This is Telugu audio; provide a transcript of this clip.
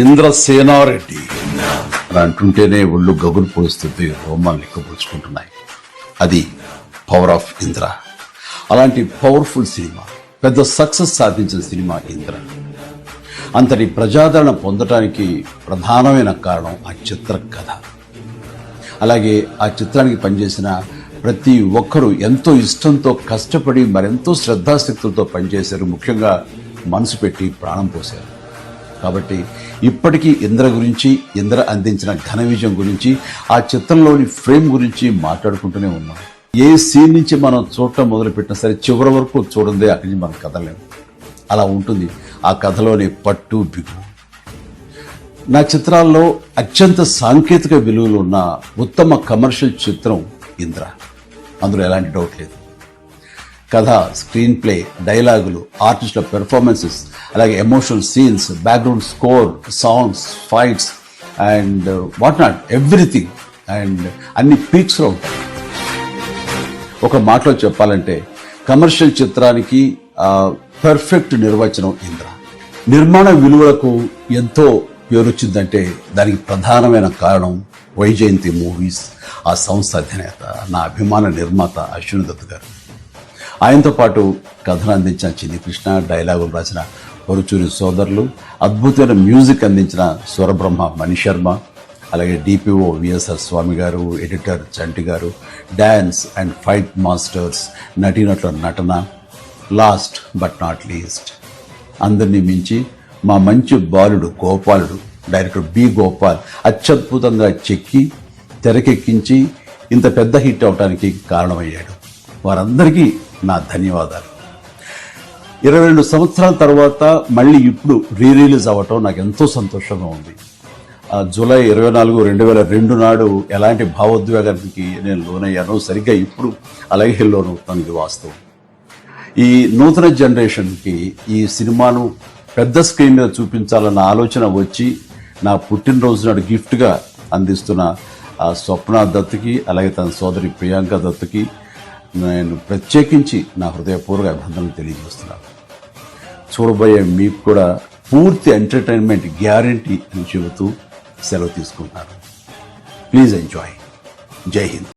ఇంద్రసేనారెడ్డి అలా అంటుంటేనే ఒళ్ళు గగులు పోస్తుంది, రోమాలు లెక్కపరుచుకుంటున్నాయి. అది పవర్ ఆఫ్ ఇంద్ర. అలాంటి పవర్ఫుల్ సినిమా, పెద్ద సక్సెస్ సాధించిన సినిమా ఇంద్ర. అంతటి ప్రజాదరణ పొందటానికి ప్రధానమైన కారణం ఆ చిత్ర కథ. అలాగే ఆ చిత్రానికి పనిచేసిన ప్రతి ఒక్కరూ ఎంతో ఇష్టంతో కష్టపడి మరెంతో శ్రద్ధాశక్తులతో పనిచేశారు. ముఖ్యంగా మనసు పెట్టి ప్రాణం పోశారు. కాబట్టి ఇప్పటికీ ఇంద్ర గురించి, ఇంద్ర అందించిన ఘన విజయం గురించి, ఆ చిత్రంలోని ఫ్రేమ్ గురించి మాట్లాడుకుంటూనే ఉన్నాం. ఏ సీన్ నుంచి మనం చూడటం మొదలుపెట్టినా సరే చివరి వరకు చూడందే అక్కడి నుంచి మనం కదలేము. అలా ఉంటుంది ఆ కథలోని పట్టు బిగువు. నా చిత్రాల్లో అత్యంత సాంకేతిక విలువలు ఉన్న ఉత్తమ కమర్షియల్ చిత్రం ఇంద్ర. అందులో ఎలాంటి డౌట్ లేదు. కథ, స్క్రీన్ ప్లే, డైలాగులు, ఆర్టిస్టుల పెర్ఫార్మెన్సెస్, అలాగే emotional scenes, background score, songs, fights and what not, everything. And అన్ని పీక్స్లో ఉంటాయి. ఒక మాటలో చెప్పాలంటే కమర్షియల్ చిత్రానికి పర్ఫెక్ట్ నిర్వచనం ఇంద్ర. నిర్మాణ విలువలకు ఎంతో పేరొచ్చిందంటే దానికి ప్రధానమైన కారణం వైజయంతి మూవీస్, ఆ సంస్థ అధినేత, నా అభిమాన నిర్మాత అశ్విని దత్ గారు. ఆయనతో పాటు కథను అందించిన చిన్ని కృష్ణ, డైలాగులు రాసిన పరుచూరి సోదరులు, అద్భుతమైన మ్యూజిక్ అందించిన స్వరబ్రహ్మ మణిశర్మ, అలాగే డిపిఓ విఎస్ఆర్ స్వామి గారు, ఎడిటర్ చంటి గారు, డ్యాన్స్ అండ్ ఫైట్ మాస్టర్స్, నటీనటుల నటన, లాస్ట్ బట్ నాట్ లీస్ట్ అందరినీ మించి మా మంచి బాలుడు గోపాలుడు, డైరెక్టర్ బి గోపాల్ అత్యద్భుతంగా చెక్కి తెరకెక్కించి ఇంత పెద్ద హిట్ అవడానికి కారణమయ్యాడు. వారందరికీ నా ధన్యవాదాలు. 22 సంవత్సరాల తర్వాత మళ్ళీ ఇప్పుడు రిలీజ్ అవ్వటం నాకు ఎంతో సంతోషంగా ఉంది. జూలై 24, 2002 నాడు ఎలాంటి భావోద్వేగానికి నేను లోనయ్యానో సరిగ్గా ఇప్పుడు అలాగే లోనవుతాను. ఇది వాస్తవం. ఈ నూతన జనరేషన్కి ఈ సినిమాను పెద్ద స్క్రీన్ మీద చూపించాలన్న ఆలోచన వచ్చి నా పుట్టినరోజు నాడు గిఫ్ట్గా అందిస్తున్న స్వప్న దత్తుకి, అలాగే తన సోదరి ప్రియాంక దత్తుకి నేను ప్రత్యేకించి నా హృదయపూర్వక అభినందనలు తెలియజేస్తున్నాను. చూడబోయే మీకు కూడా పూర్తి ఎంటర్టైన్మెంట్ గ్యారంటీ అని చెబుతూ సెలవు తీసుకుంటున్నాను. Please enjoy. జై హింద్.